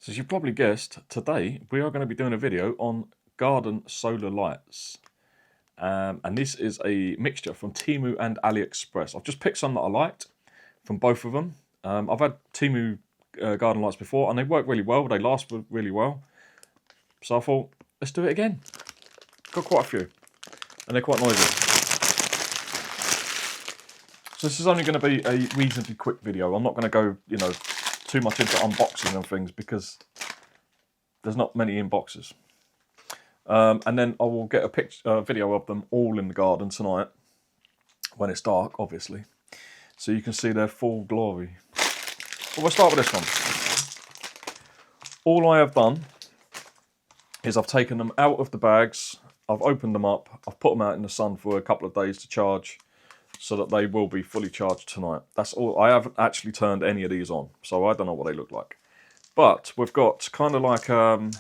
So as you probably guessed, today we are going to be doing a video on garden solar lights. And this is a mixture from Temu and Aliexpress. I've just picked some that I liked from both of them. I've had Temu garden lights before and they work really well, they last really well. So I thought, let's do it again. Got quite a few and they're quite noisy. So this is only going to be a reasonably quick video. I'm not going to go, too much into unboxing and things because there's not many in boxes. And then I will get a video of them all in the garden tonight when it's dark, obviously, so you can see their full glory. Well, we'll start with this one. All I have done is I've taken them out of the bags, I've opened them up, I've put them out in the sun for a couple of days to charge so that they will be fully charged tonight. That's all. I haven't actually turned any of these on, so I don't know what they look like. But we've got kind of like, I can't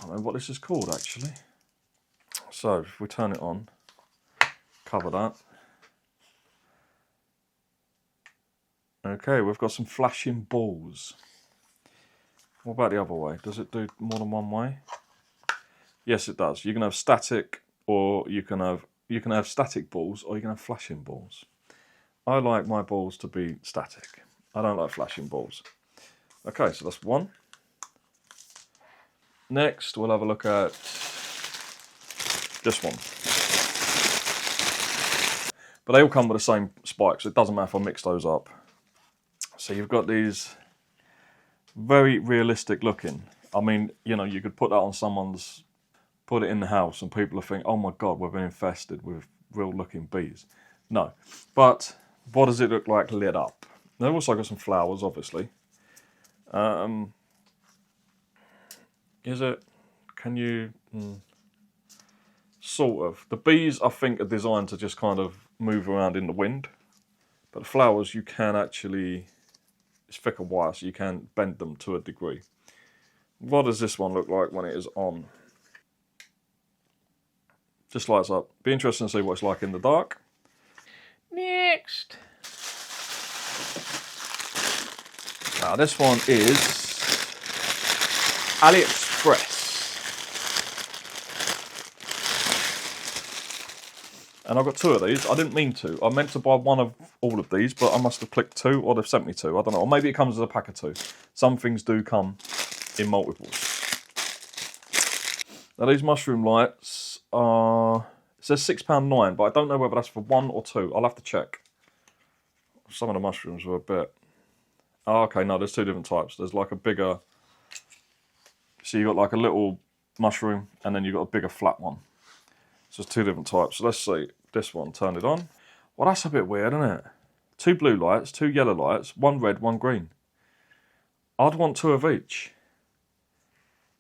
remember what this is called actually. So if we turn it on, cover that. Okay, we've got some flashing balls. What about the other way? Does it do more than one way? Yes, it does. You can have static, or you can have static balls, or you can have flashing balls. I like my balls to be static. I don't like flashing balls. Okay, so that's one. Next, we'll have a look at this one. But they all come with the same spikes. It doesn't matter if I mix those up. So you've got these very realistic looking. I mean, you could put that on someone's, put it in the house and people will think, oh my God, we've been infested with real looking bees. No, but what does it look like lit up? They've also got some flowers, obviously. Is it? Can you? Sort of. The bees, I think, are designed to just kind of move around in the wind. But the flowers, you can actually, it's thicker wire, so you can bend them to a degree. What does this one look like when it is on? Just lights up. Be interesting to see what it's like in the dark. Next. Now this one is AliExpress. And I've got two of these. I didn't mean to. I meant to buy one of all of these, but I must have clicked two, or they've sent me two. I don't know. Or maybe it comes as a pack of two. Some things do come in multiples. Now these mushroom lights are, it says £6.9, but I don't know whether that's for one or two. I'll have to check. Some of the mushrooms were a bit... Oh, okay, no, there's two different types. There's like a bigger... So you got like a little mushroom, and then you've got a bigger flat one. So there's two different types. So let's see. This one, turn it on. Well, that's a bit weird, isn't it? Two blue lights, two yellow lights, one red, one green. I'd want two of each.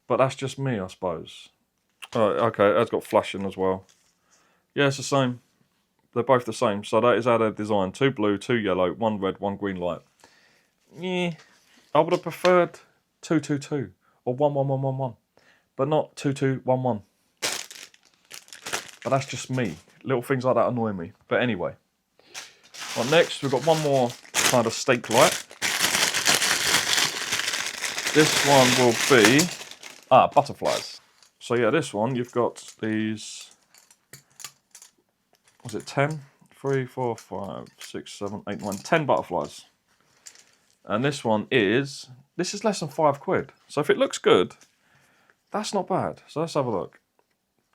But that's just me, I suppose. Okay, that's got flashing as well. Yeah, it's the same. They're both the same. So that is how they're designed. Two blue, two yellow, one red, one green light. Yeah, I would have preferred 222 or 11111, but not 2211. But that's just me. Little things like that annoy me. But anyway. Right, next we've got one more kind of stake light. This one will be butterflies. So yeah, this one you've got these. Was it 10? 3, 4, 5, 6, 7, 8, 9, 10 butterflies. And this one is, this is less than £5. So if it looks good, that's not bad. So let's have a look.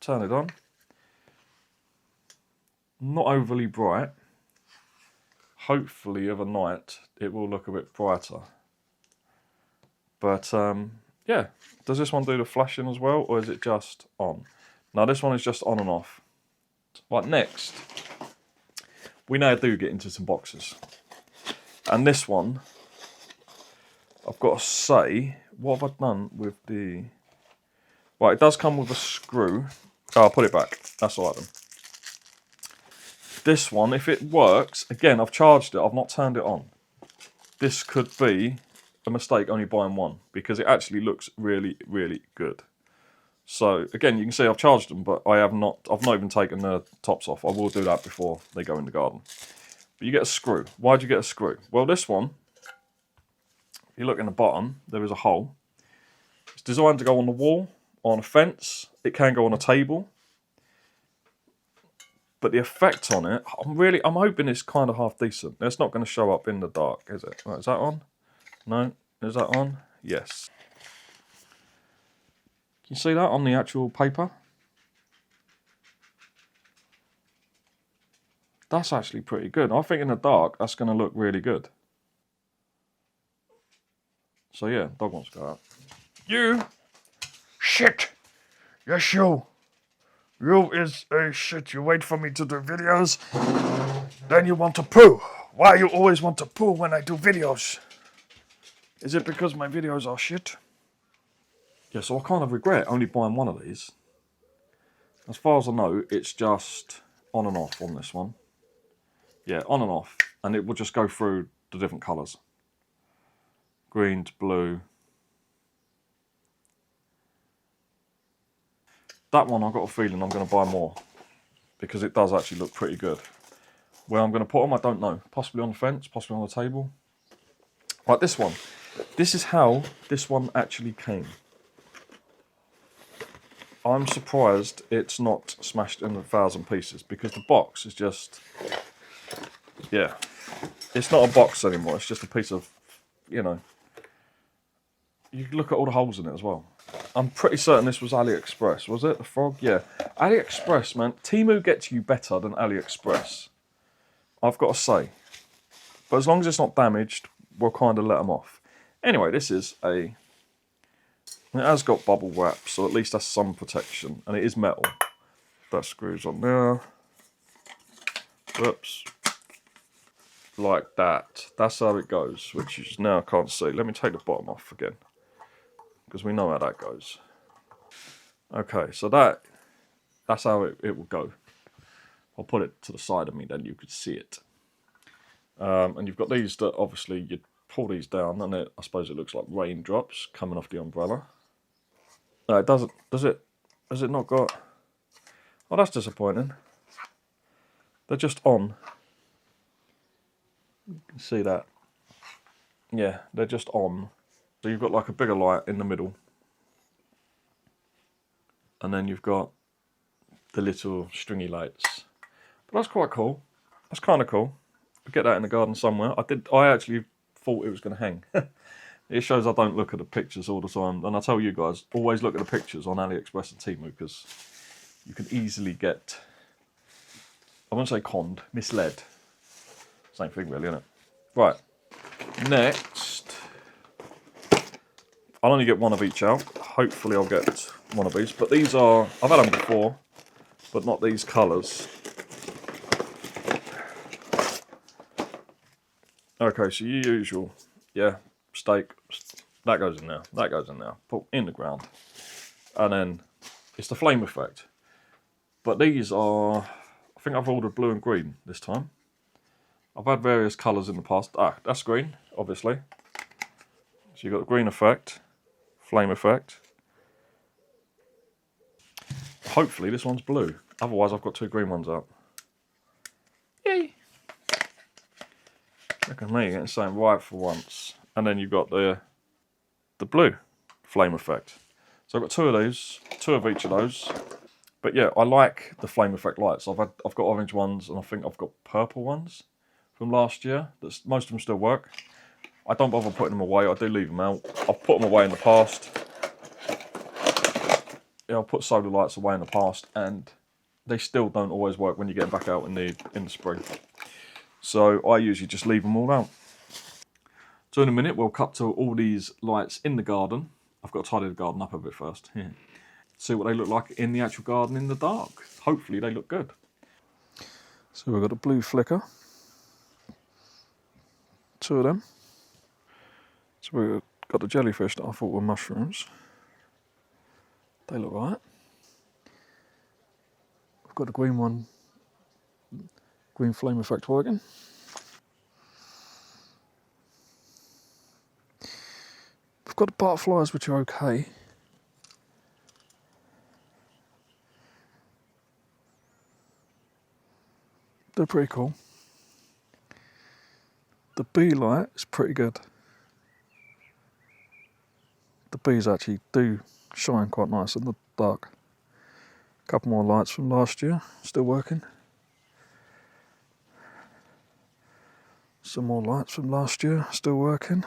Turn it on. Not overly bright. Hopefully overnight it will look a bit brighter. But yeah, does this one do the flashing as well, or is it just on? No, this one is just on and off. Right, next, we now do get into some boxes. And this one, I've got to say, what have I done with the... Right, it does come with a screw. Oh, I'll put it back. That's all right then. This one, if it works, again, I've charged it, I've not turned it on. This could be a mistake only buying one, because it actually looks really, really good. So, again, you can see I've charged them, but I've not even taken the tops off. I will do that before they go in the garden. But you get a screw. Why do you get a screw? Well, this one, you look in the bottom, there is a hole. It's designed to go on the wall, on a fence. It can go on a table. But the effect on it, I'm hoping it's kind of half decent. It's not going to show up in the dark, is it? Right, is that on? No? Is that on? Yes. Can you see that on the actual paper? That's actually pretty good. I think in the dark, that's going to look really good. So yeah, dog wants to go out. You! Shit! Yes, you! You is a shit. You wait for me to do videos, then you want to poo. Why you always want to poo when I do videos? Is it because my videos are shit? Yeah, so I kind of regret only buying one of these. As far as I know, it's just on and off on this one. Yeah, on and off. And it will just go through the different colours. Green to blue. That one, I've got a feeling I'm going to buy more. Because it does actually look pretty good. Where I'm going to put them, I don't know. Possibly on the fence, possibly on the table. Like this one. This is how this one actually came. I'm surprised it's not smashed in 1,000 pieces. Because the box is just... Yeah. It's not a box anymore. It's just a piece of, you know... You can look at all the holes in it as well. I'm pretty certain this was AliExpress. Was it? The frog? Yeah. AliExpress, man. Temu gets you better than AliExpress. I've got to say. But as long as it's not damaged, we'll kind of let them off. Anyway, this is a... It has got bubble wrap, so at least that's some protection. And it is metal. That screws on there. Whoops. Like that. That's how it goes, which you now can't see. Let me take the bottom off again. Because we know how that goes. Okay, so that's how it will go. I'll put it to the side of me, then you could see it. And you've got these that obviously you pull these down, and I suppose it looks like raindrops coming off the umbrella. No, it doesn't. Does it? Has it not got? Oh, that's disappointing. They're just on. You can see that. Yeah, they're just on. So you've got like a bigger light in the middle. And then you've got the little stringy lights. But that's quite cool. That's kind of cool. I'll get that in the garden somewhere. I actually thought it was going to hang. It shows I don't look at the pictures all the time. And I tell you guys, always look at the pictures on AliExpress and Temu, because you can easily get, I won't say conned, misled. Same thing really, isn't it? Right. Next, I'll only get one of each out. Hopefully I'll get one of these. But these are, I've had them before, but not these colours. Okay, so your usual, yeah, steak, that goes in there, that goes in there, put in the ground. And then it's the flame effect. But these are, I think I've ordered blue and green this time. I've had various colours in the past. Ah, that's green, obviously. So you've got the green effect, flame effect. Hopefully this one's blue. Otherwise I've got two green ones out. Yay! Look at me getting something right for once. And then you've got the blue flame effect. So I've got two of these, two of each of those. But yeah, I like the flame effect lights. I've got orange ones, and I think I've got purple ones from last year. Most of them still work. I don't bother putting them away. I do leave them out. I've put them away in the past. Yeah, I've put solar lights away in the past, and they still don't always work when you get them back out in the spring. So I usually just leave them all out. So in a minute we'll cut to all these lights in the garden. I've got to tidy the garden up a bit first. Yeah. See what they look like in the actual garden in the dark. Hopefully they look good. So we've got a blue flicker. Two of them. So we've got the jellyfish that I thought were mushrooms. They look right. We've got the green one. Green flame effect working. We've got the butterflies, which are okay. They're pretty cool. The bee light is pretty good. the bees actually do shine quite nice in the dark. A couple more lights from last year, still working. Some more lights from last year, still working.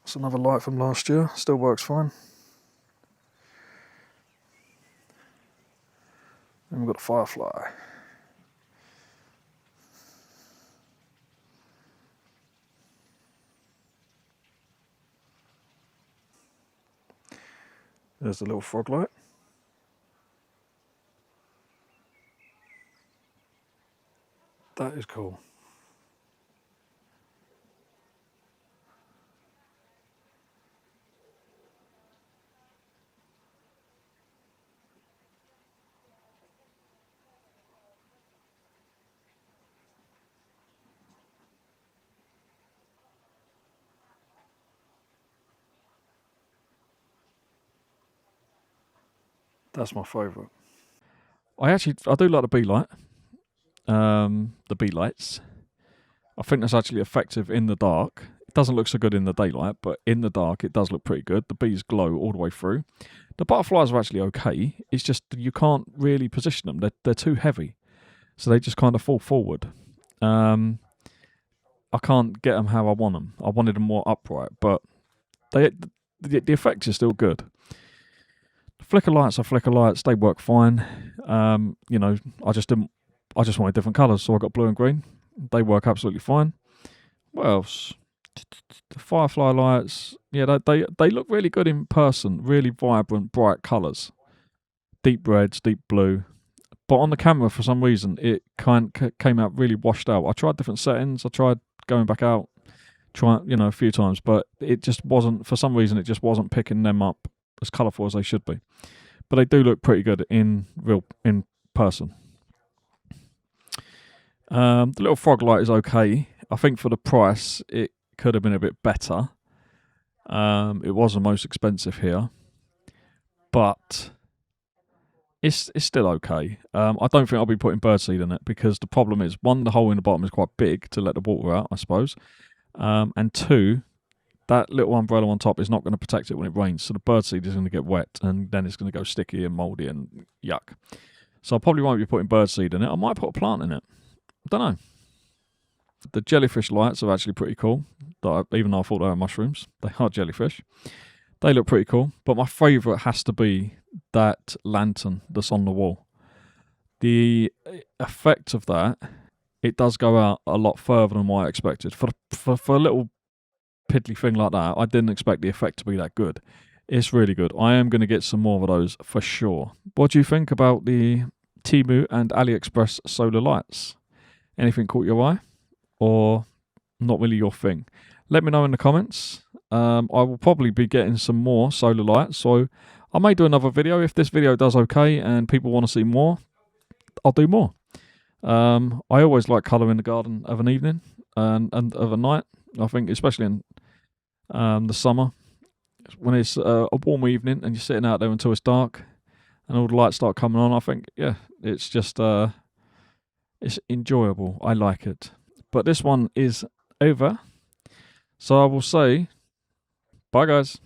That's another light from last year, still works fine. Then we've got the firefly. There's the little frog light. That is cool. That's my favourite. I do like the bee light. The bee lights. I think that's actually effective in the dark. It doesn't look so good in the daylight, but in the dark it does look pretty good. The bees glow all the way through. The butterflies are actually okay. It's just you can't really position them. They're too heavy, so they just kind of fall forward. I can't get them how I want them. I wanted them more upright, but the effect is still good. Flicker lights are flicker lights. They work fine. You know, I just wanted different colours, so I got blue and green. They work absolutely fine. What else? The firefly lights. Yeah, they look really good in person. Really vibrant, bright colours. Deep reds, deep blue. But on the camera, for some reason, it came out really washed out. I tried different settings. I tried going back out, a few times, but it just wasn't. For some reason, it just wasn't picking them up as colourful as they should be. But they do look pretty good in person. The little frog light is okay. I think for the price, it could have been a bit better. It was the most expensive here, but it's still okay. I don't think I'll be putting birdseed in it because the problem is, one, the hole in the bottom is quite big to let the water out, I suppose, and two, that little umbrella on top is not going to protect it when it rains, so the birdseed is going to get wet and then it's going to go sticky and mouldy and yuck. So I probably won't be putting birdseed in it. I might put a plant in it. I don't know. The jellyfish lights are actually pretty cool. Even though I thought they were mushrooms, they are jellyfish. They look pretty cool. But my favourite has to be that lantern that's on the wall. The effect of that, it does go out a lot further than what I expected. For a little piddly thing like that, I didn't expect the effect to be that good. It's really good. I am going to get some more of those for sure. What do you think about the Temu and Aliexpress solar lights? Anything caught your eye? Or not really your thing? Let me know in the comments. I will probably be getting some more solar lights, so I may do another video. If this video does okay and people want to see more, I'll do more. I always like colour in the garden of an evening and of a night. I think especially in the summer, when it's a warm evening and you're sitting out there until it's dark and all the lights start coming on, I think, yeah, it's just it's enjoyable. I like it. But this one is over, so I will say bye, guys.